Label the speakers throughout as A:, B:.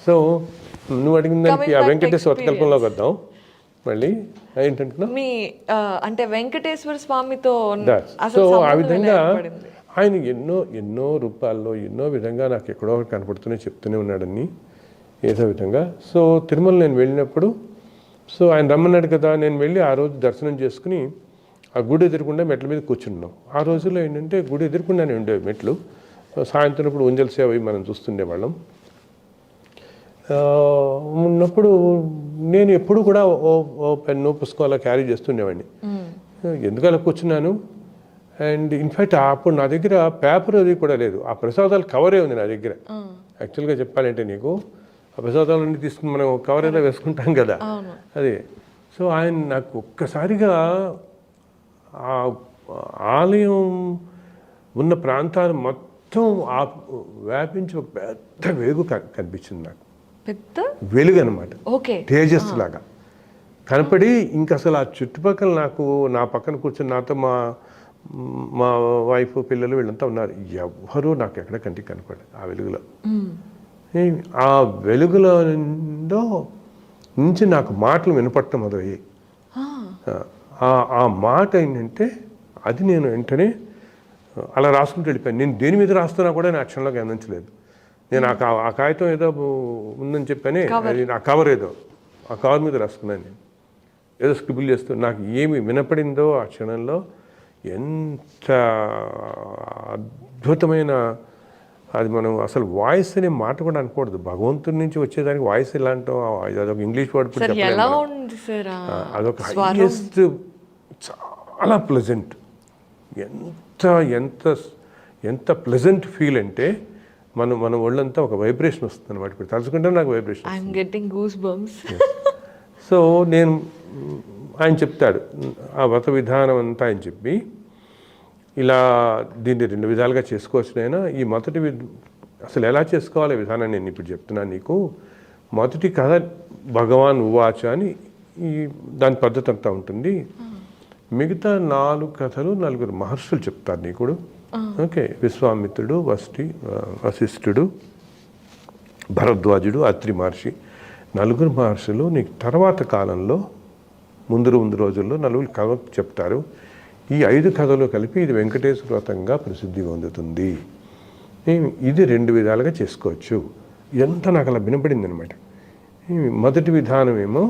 A: So నువ్వు అడిగిన దానికి ఆ వెంకటేశ్వర వర్తకల్పంలోకి వద్దాం మళ్ళీ. ఏంటంటున్నా
B: మీ అంటే వెంకటేశ్వర స్వామితో
A: సో ఆ విధంగా ఆయన ఎన్నో ఎన్నో రూపాల్లో ఎన్నో విధంగా నాకు ఎక్కడో ఒకటి కనపడుతూనే చెప్తూనే ఉన్నాడని ఏదో విధంగా. సో తిరుమల నేను వెళ్ళినప్పుడు సో ఆయన రమ్మన్నాడు కదా, నేను వెళ్ళి ఆ రోజు దర్శనం చేసుకుని ఆ గుడి ఎదురుకుండా మెట్ల మీద కూర్చున్నాం. ఆ రోజుల్లో ఏంటంటే గుడి ఎదురుకుండానే ఉండేవి మెట్లు. సాయంత్రం ఇప్పుడు ఉంజల్ సేవ అవి మనం చూస్తుండేవాళ్ళం. ఉన్నప్పుడు నేను ఎప్పుడు కూడా ఓ పెన్ను పుస్తకం అలా క్యారీ చేస్తుండేవాడిని. ఎందుకు అలా కూర్చున్నాను. అండ్ ఇన్ఫ్యాక్ట్ అప్పుడు నా దగ్గర పేపర్ అది కూడా లేదు, ఆ ప్రసాదాలు కవరే ఉంది నా దగ్గర. యాక్చువల్గా చెప్పాలంటే నీకు ఆ ప్రసాదాలన్నీ తీసుకుని మనం కవర్ ఏదో వేసుకుంటాం కదా అదే. సో ఆయన నాకు ఒక్కసారిగా ఆ ఆలయం ఉన్న ప్రాంతాలు మొత్తం వ్యాపించి ఒక పెద్ద వెలుగు కనిపించింది నాకు.
B: పెద్ద
A: వెలుగు అనమాట, తేజస్ లాగా కనపడి ఇంక అసలు ఆ చుట్టుపక్కల నాకు నా పక్కన కూర్చొని నాతో మా వైఫ్ పిల్లలు వీళ్ళంతా ఉన్నారు. ఎవ్వరూ నాకు ఎక్కడ కంటికి కనపడదు ఆ వెలుగులో. ఆ వెలుగులో నుంచి నాకు మాటలు వినపడటం మొదలయ్యాయి. ఆ మాట ఏంటంటే అది నేను వెంటనే అలా రాసుకుంటూ వెళ్ళిపోయాను. నేను దేని మీద రాస్తున్నా కూడా నా అక్షరంలో గమనించలేదు. నేను ఆ కాగితం ఏదో ఉందని చెప్పానే, అది ఆ కవర్ ఏదో ఆ కవర్ మీద రాసుకున్నాను. నేను ఏదో స్క్రిబుల్ చేస్తూ నాకు ఏమి వినపడిందో ఆ క్షణంలో ఎంత అద్భుతమైన, అది మనం అసలు వాయిస్ అనే మాట కూడా అనకూడదు. భగవంతుడి నుంచి వచ్చేదానికి వాయిస్ ఎలా అంటాం, అదొక ఇంగ్లీష్ వర్డ్, అదొక హైయెస్ట్, చాలా ప్లెజెంట్. ఎంత ఎంత ఎంత ప్లెజెంట్ ఫీల్ అంటే మన ఒళ్ళంతా ఒక వైబ్రేషన్ వస్తుంది అనమాట. ఇప్పుడు తలుచుకుంటే నాకు వైబ్రేషన్. సో నేను ఆయన చెప్తాడు ఆ వ్రత విధానం అంతా ఆయన చెప్పి, ఇలా దీన్ని 2 విధాలుగా చేసుకోవచ్చు నైనా. ఈ మొదటి అసలు ఎలా చేసుకోవాలి విధానం నేను ఇప్పుడు చెప్తున్నాను నీకు. మొదటి కథ భగవాన్ ఉవాచ అని దాని పద్ధతి అంతా ఉంటుంది. మిగతా 4 కథలు 4 మహర్షులు చెప్తారు నీకు. ఓకే, విశ్వామిత్రుడు, వశిష్ఠుడు, భరద్వాజుడు, అత్రి మహర్షి, 4 మహర్షులు నీకు తర్వాత కాలంలో ముందు రోజుల్లో 4 కథలు చెప్తారు. ఈ 5 కథలు కలిపి ఇది వెంకటేశ్వర వ్రతంగా ప్రసిద్ధి పొందుతుంది. ఇది 2 విధాలుగా చేసుకోవచ్చు. ఎంత నాకు అలా వినపడింది అనమాట. మొదటి విధానం ఏమో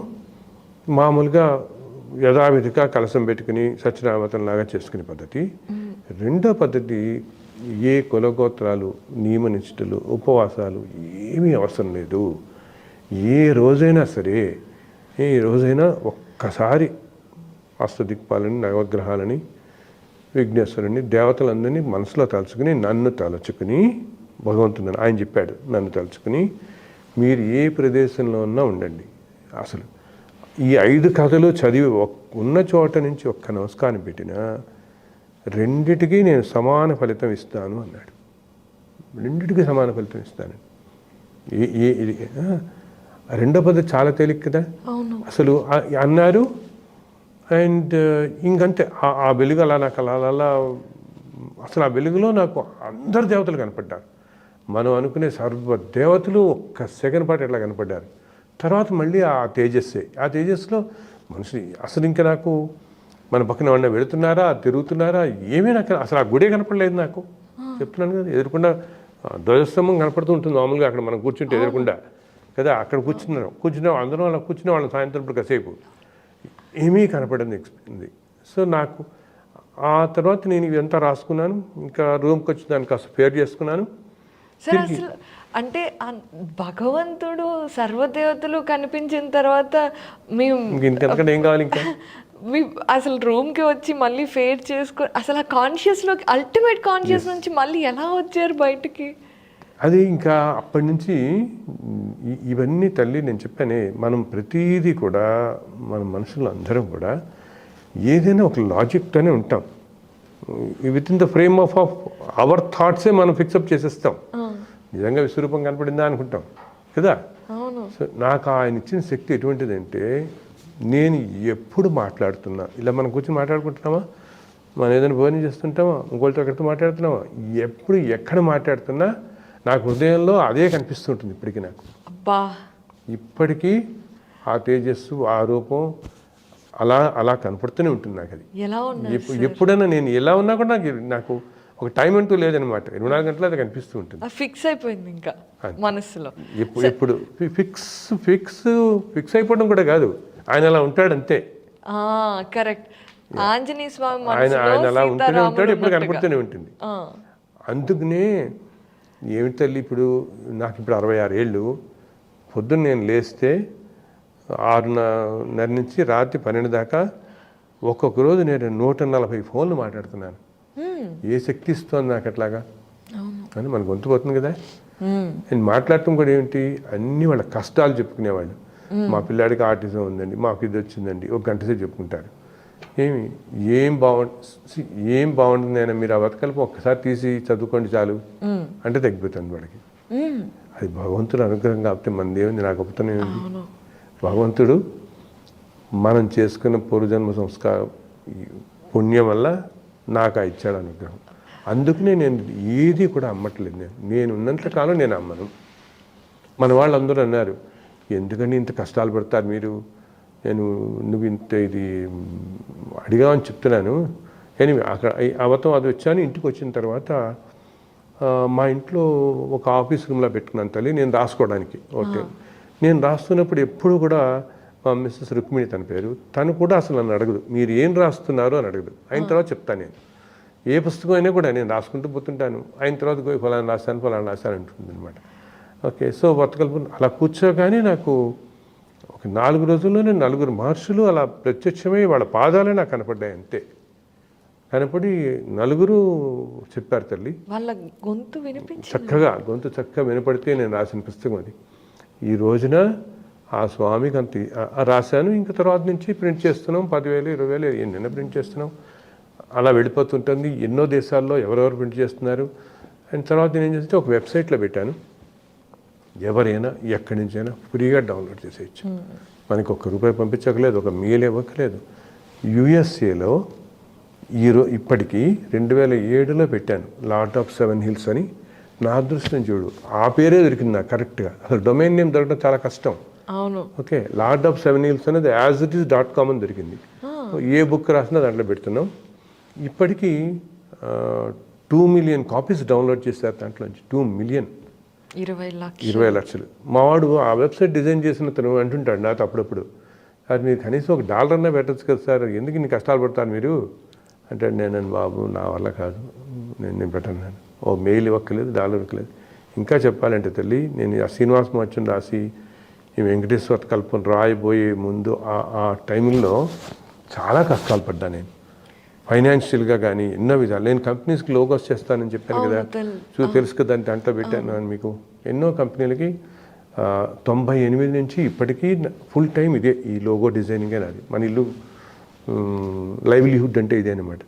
A: మామూలుగా యథావిధిగా కలసం పెట్టుకుని సత్యనామతంలాగా చేసుకునే పద్ధతి. రెండో పద్ధతి ఏ కులగోత్రాలు, నియమనిష్టలు, ఉపవాసాలు ఏమీ అవసరం లేదు. ఏ రోజైనా సరే, ఏ రోజైనా ఒక్కసారి అష్టదిక్పాలని, నవగ్రహాలని, విఘ్నేశ్వరుని, దేవతలందరినీ మనసులో తలుచుకుని, నన్ను తలుచుకుని, భగవంతుని ఆయన చెప్పాడు నన్ను తలుచుకుని మీరు ఏ ప్రదేశంలో ఉన్నా ఉండండి. అసలు ఈ 5 కథలు చదివి ఉన్న చోట నుంచి ఒక్క నమస్కారం పెట్టినా 2టికి నేను సమాన ఫలితం ఇస్తాను అన్నాడు. 2టికి సమాన ఫలితం ఇస్తాను. రెండో పద్ధతి చాలా తేలిక కదా అసలు అన్నారు. అండ్ ఇంకంతే ఆ వెలుగు అలా నాకు అలా అసలు ఆ వెలుగులో నాకు అందరు దేవతలు కనపడ్డారు. మనం అనుకునే సర్వ దేవతలు ఒక్క సెకండ్ పాటు ఎట్లా కనపడ్డారు. తర్వాత మళ్ళీ ఆ తేజస్సులో మనుషులు అసలు ఇంకా నాకు మన పక్కన ఏమన్నా వెళుతున్నారా, తిరుగుతున్నారా, ఏమీ నాకు అసలు ఆ గుడే కనపడలేదు నాకు. చెప్తున్నాను కదా, ఎదురుకుండా ధ్వజస్తంభం కనపడుతూ ఉంటుంది మామూలుగా అక్కడ మనం కూర్చుంటే ఎదురుకుండా కదా, అక్కడ కూర్చున్నాం అందరం అలా కూర్చునే వాళ్ళం సాయంత్రం కాసేపు. ఏమీ కనపడింది ఎక్స్పీరియన్స్. సో నాకు ఆ తర్వాత నేను ఇదంతా రాసుకున్నాను. ఇంకా రూమ్కి వచ్చి దాన్ని కాస్త పేరు చేసుకున్నాను.
B: సరే, అసలు అంటే భగవంతుడు సర్వదేవతలు కనిపించిన తర్వాత మేము
A: ఇంకెంతకంటే ఏం కావాలి ఇంకా
B: మీ అసలు రూమ్కి వచ్చి మళ్ళీ ఫేర్ చేసుకొని అసలు ఆ కాన్షియస్లోకి అల్టిమేట్ కాన్షియస్ నుంచి మళ్ళీ ఎలా వచ్చారు బయటికి?
A: అది ఇంకా అప్పటి నుంచి ఇవన్నీ తల్లి నేను చెప్పానే, మనం ప్రతీదీ కూడా మన మనుషులు అందరం కూడా ఏదైనా ఒక లాజిక్తోనే ఉంటాం. With in the frame of our థాట్సే మనం ఫిక్సప్ చేసేస్తాం. నిజంగా విశ్వరూపం కనపడిందా అనుకుంటాం కదా. సో నాకు ఆయన ఇచ్చిన శక్తి ఎటువంటిదంటే, నేను ఎప్పుడు మాట్లాడుతున్నా ఇలా మనం కూర్చొని మాట్లాడుకుంటున్నామా, మనం ఏదైనా భోజనం చేస్తుంటామా, ఇంకోటితో ఎక్కడితో మాట్లాడుతున్నామా, ఎప్పుడు ఎక్కడ మాట్లాడుతున్నా నాకు హృదయంలో అదే కనిపిస్తుంటుంది ఇప్పటికీ నాకు.
B: బా
A: ఇప్పటికీ ఆ తేజస్సు ఆ రూపం అలా అలా కనపడుతూనే ఉంటుంది నాకు అది.
B: ఎలా ఉన్నారు
A: ఎప్పుడైనా నేను ఎలా ఉన్నా కూడా నాకు ఒక టైం అంటూ లేదనమాట. 24 గంటలు అది కనిపిస్తూ ఉంటుంది.
B: ఫిక్స్ అయిపోయింది ఇంకా మనసులో.
A: ఎప్పుడు ఫిక్స్ అయిపోవడం కూడా కాదు, ఆయన అలా ఉంటాడు అంతే.
B: కరెక్ట్. ఆంజనేయ స్వామి
A: ఆయన అలా ఉంటూనే ఉంటాడు, ఎప్పుడు కనపడుతూనే ఉంటుంది. అందుకనే ఏమిటి తల్లి, ఇప్పుడు నాకు ఇప్పుడు 66 ఏళ్ళు. పొద్దున్న నేను లేస్తే 6:30 నుంచి రాత్రి 12 దాకా ఒక్కొక్క రోజు నేను 140 ఫోన్లు మాట్లాడుతున్నాను. ఏ శక్తి ఇస్తుంది నాకు అట్లాగా అని మన గొంతు పోతుంది కదా. నేను మాట్లాడటం కూడా ఏమిటి, అన్నీ వాళ్ళ కష్టాలు చెప్పుకునేవాళ్ళు. మా పిల్లాడికి ఆర్టిజం ఉందండి, మాకు ఇది వచ్చిందండి, ఒక గంట సేపు చెప్పుకుంటారు. ఏం బాగుంటుంది అయినా మీరు ఆ బతకల్ప ఒక్కసారి తీసి చదువుకోండి చాలు అంటే తగ్గిపోతుంది వాడికి. అది భగవంతుడు అనుగ్రహం కాబట్టి మనది ఏముంది, నా గొప్పతనం ఏముంది. భగవంతుడు మనం చేసుకున్న పూర్వజన్మ సంస్కారం పుణ్యం వల్ల నాకు ఇచ్చాడు అనుగ్రహం. అందుకనే నేను ఏది కూడా అమ్మట్లేదు. నేను ఉన్నంతకాలం నేను అమ్మను. మన వాళ్ళందరూ అన్నారు, ఎందుకని ఇంత కష్టాలు పడతారు మీరు, నువ్వు ఇంత ఇది అడిగామని చెప్తున్నాను. కానీ అక్కడ అవతం అది వచ్చాను. ఇంటికి వచ్చిన తర్వాత మా ఇంట్లో ఒక ఆఫీస్ రూమ్లో పెట్టుకున్నాను తల్లి, నేను రాసుకోవడానికి. ఓకే, నేను రాస్తున్నప్పుడు ఎప్పుడు కూడా మా మిస్సెస్ రుక్మిణి తన పేరు, తను కూడా అసలు నన్ను అడగదు మీరు ఏం రాస్తున్నారు అని అడగదు. అయిన తర్వాత చెప్తాను నేను. ఏ పుస్తకం అయినా కూడా నేను రాసుకుంటూ పోతుంటాను. అయిన తర్వాత ఫలానా రాశాను అంటుంది అనమాట. ఓకే, సో వర్తకల్ప అలా కూర్చోగానే నాకు ఒక 4 రోజుల్లోనే 4 మహర్షులు అలా ప్రత్యక్షమై వాళ్ళ పాదాలే నాకు కనపడ్డాయి అంతే. కనపడి 4 చెప్పారు తల్లి.
B: వాళ్ళ గొంతు వినిపించి
A: గొంతు చక్కగా వినపడితే నేను రాసిన పుస్తకం అది. ఈ రోజున ఆ స్వామికి అంత రాశాను. ఇంకా తర్వాత నుంచి ప్రింట్ చేస్తున్నాం. 10,000 20,000 ఎన్నైనా ప్రింట్ చేస్తున్నాం. అలా వెళ్ళిపోతుంటుంది. ఎన్నో దేశాల్లో ఎవరెవరు ప్రింట్ చేస్తున్నారు. అండ్ తర్వాత నేను ఏం చేస్తే ఒక వెబ్సైట్లో పెట్టాను. ఎవరైనా ఎక్కడి నుంచైనా ఫ్రీగా డౌన్లోడ్ చేసేయచ్చు. మనకి ₹1 పంపించక్కలేదు, ఒక మెయిల్ ఇవ్వక్కలేదు. యుఎస్ఏలో ఇప్పటికీ 2007లో పెట్టాను లార్డ్ ఆఫ్ 7 హిల్స్ అని. నా అదృష్టం చూడు, ఆ పేరే దొరికింది నాకు కరెక్ట్గా. అసలు డొమైన్ నేమ్ దొరకడం చాలా కష్టం.
B: అవును.
A: ఓకే, లార్డ్ ఆఫ్ 7 హిల్స్ అనేది asitis.com అని దొరికింది. ఏ బుక్ రాసినా దాంట్లో పెడుతున్నాం. ఇప్పటికీ 2 మిలియన్ కాపీస్ డౌన్లోడ్ చేశారు. దాంట్లోంచి 2 మిలియన్, 20 లక్షలు. మావాడు ఆ వెబ్సైట్ డిజైన్ చేసిన తను అంటుంటాడు నాతో అప్పుడప్పుడు, అది మీరు కనీసం $1 అన్నా పెట్టచ్చు కదా సార్, ఎందుకు ఇన్ని కష్టాలు పడతారు మీరు అంటే, నేను బాబు నా వల్ల కాదు, నేను పెట్టను. ఓ మెయిల్ ఇవ్వక్కలేదు, $1 ఇవ్వక్కలేదు. ఇంకా చెప్పాలంటే తల్లి, నేను ఆ శ్రీనివాస మహత్యం రాసి ఈ వెంకటేశ్వర కల్పన రాయబోయే ముందు ఆ టైంలో చాలా కష్టాలు పడ్డా నేను. ఫైనాన్షియల్గా కానీ ఎన్నో విధాలు. నేను కంపెనీస్కి లోగోస్ చేస్తానని చెప్పాను కదా, తెలుసు కదా, దాంట్లో పెట్టాను మీకు. ఎన్నో కంపెనీలకి 98 నుంచి ఇప్పటికీ ఫుల్ టైం ఇదే, ఈ లోగో డిజైనింగే నాది. మన ఇల్లు లైవ్లీహుడ్ అంటే ఇదే అనమాట.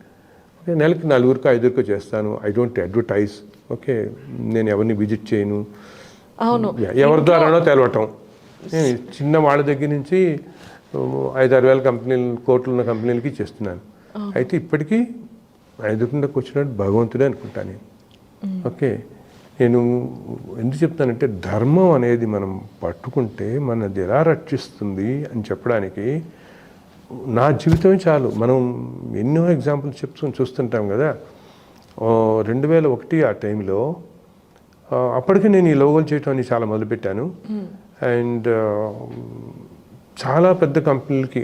A: ఓకే, నెలకి 4 5 చేస్తాను. I don't advertise. ఓకే, నేను ఎవరిని విజిట్ చేయను. ఎవరి ద్వారానో తెలవటం. చిన్న వాళ్ళ దగ్గర నుంచి 5-6 వేల కంపెనీలు, కోట్లు ఉన్న కంపెనీలకి చేస్తున్నాను. అయితే ఇప్పటికీ ఎదురుకుండా కూర్చున్నాడు భగవంతుడే అనుకుంటాను నేను. ఓకే, నేను ఎందుకు చెప్తానంటే, ధర్మం అనేది మనం పట్టుకుంటే మనది ఎలా రక్షిస్తుంది అని చెప్పడానికి నా జీవితమే చాలు. మనం ఎన్నో ఎగ్జాంపుల్స్ చూస్తుంటాం కదా. 2001 ఆ టైంలో అప్పటికే నేను ఈ లోగోలు చేయటం అని చాలా మొదలుపెట్టాను. అండ్ చాలా పెద్ద కంపెనీలకి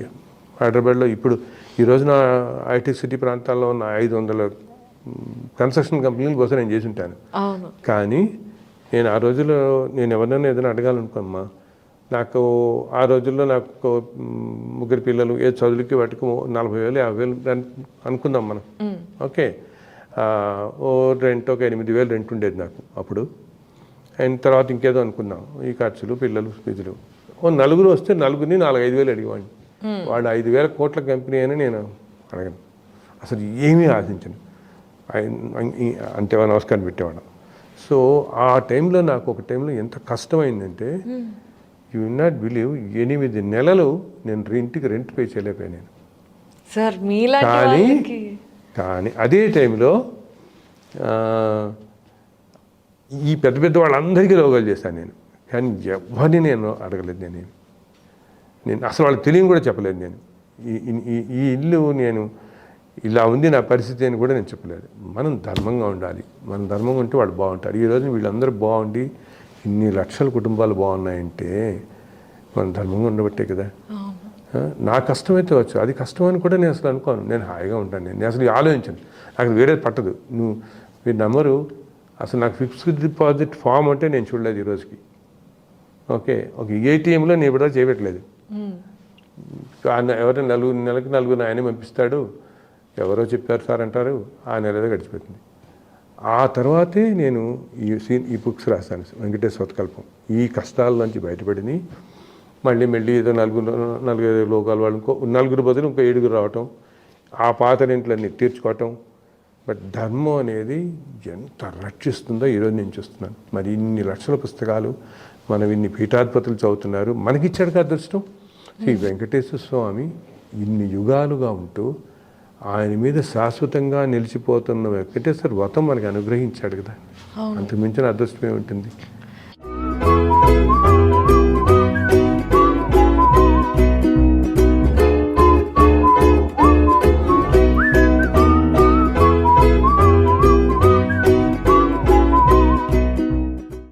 A: హైదరాబాద్లో ఇప్పుడు ఈ రోజున ఐటీ సిటీ ప్రాంతాల్లో ఉన్న 500 కన్స్ట్రక్షన్ కంపెనీల కోసం నేను చేసి ఉంటాను. కానీ నేను ఆ రోజుల్లో నేను ఎవరినైనా ఏదైనా అడగాలనుకోమ్మా, నాకు ఆ రోజుల్లో నాకు 3 పిల్లలు, ఏ చదువులకి వాటికి 40,000 50,000 అనుకుందాం మనం. ఓకే, ఓ రెంట్ ఒక 8,000 రెంట్ ఉండేది నాకు అప్పుడు. అండ్ తర్వాత ఇంకేదో అనుకుందాం, ఈ ఖర్చులు, పిల్లలు, ఫీజులు. ఓ 4 వస్తే 4ని 4-5 అడిగేవాడిని. వాడు 5,000 కోట్ల కంపెనీ అని నేను అడగను, అసలు ఏమీ ఆశించను. అంతేవా నమస్కారం పెట్టేవాడు. సో ఆ టైంలో నాకు ఒక టైంలో ఎంత కష్టమైందంటే, యూ విల్ నాట్ బిలీవ్, 8 నెలలు నేను ఇంటికి రెంట్ పే చేయలేకపోయాను నేను. కానీ అదే టైంలో ఈ పెద్ద వాళ్ళందరికీ రోగాలు చేశాను నేను. కానీ ఎవరిని నేను అడగలేదు. నేను అసలు వాళ్ళకి తెలియని కూడా చెప్పలేదు. నేను ఈ ఇల్లు నేను ఇలా ఉంది నా పరిస్థితి అని కూడా నేను చెప్పలేదు. మనం ధర్మంగా ఉండాలి. మనం ధర్మంగా ఉంటే వాళ్ళు బాగుంటారు. ఈ రోజున వీళ్ళందరూ బాగుండి ఇన్ని లక్షల కుటుంబాలు బాగున్నాయంటే మనం ధర్మంగా ఉండబట్టే కదా. నా కష్టమైతే వచ్చు, అది కష్టం అని కూడా నేను అసలు అనుకోను. నేను హాయిగా ఉంటాను. నేను అసలు ఆలోచించను, నాకు వేరేది పట్టదు. మీరు నమ్మరు, అసలు నాకు ఫిక్స్డ్ డిపాజిట్ ఫామ్ అంటే నేను చూడలేదు ఈ రోజుకి. ఓకే, ఒక ఏటీఎంలో నేను ఇప్పుడు చేయబెట్టలేదు. ఎవరైనా నెలకి నలుగురు ఆయనే పంపిస్తాడు, ఎవరో చెప్పారు సార్ అంటారు, ఆ నెలలో గడిచిపోతుంది. ఆ తర్వాతే నేను ఈ బుక్స్ రాస్తాను, వెంకటేశ్వర కల్పం. ఈ కష్టాల నుంచి బయటపడిని మళ్ళీ ఏదో నలుగురు లోకాల వాళ్ళు నలుగురు బదులు ఇంకో 7 రావటం, ఆ పాత ఇంట్లన్నీ తీర్చుకోవటం. బట్ ధర్మం అనేది ఎంత రక్షిస్తుందో ఈరోజు నేను చూస్తున్నాను. మరి ఇన్ని లక్షల పుస్తకాలు మనం ఇన్ని పీఠాధిపతులు చదువుతున్నారు, మనకిచ్చాడు కదా అదృష్టం. శ్రీ వెంకటేశ్వర స్వామి ఇన్ని యుగాలుగా ఉంటూ ఆయన మీద శాశ్వతంగా నిలిచిపోతున్న వెంకటేశ్వర వ్రతం మనకి అనుగ్రహించాడు కదా. అంతకు మించిన అదృష్టమే ఉంటుంది.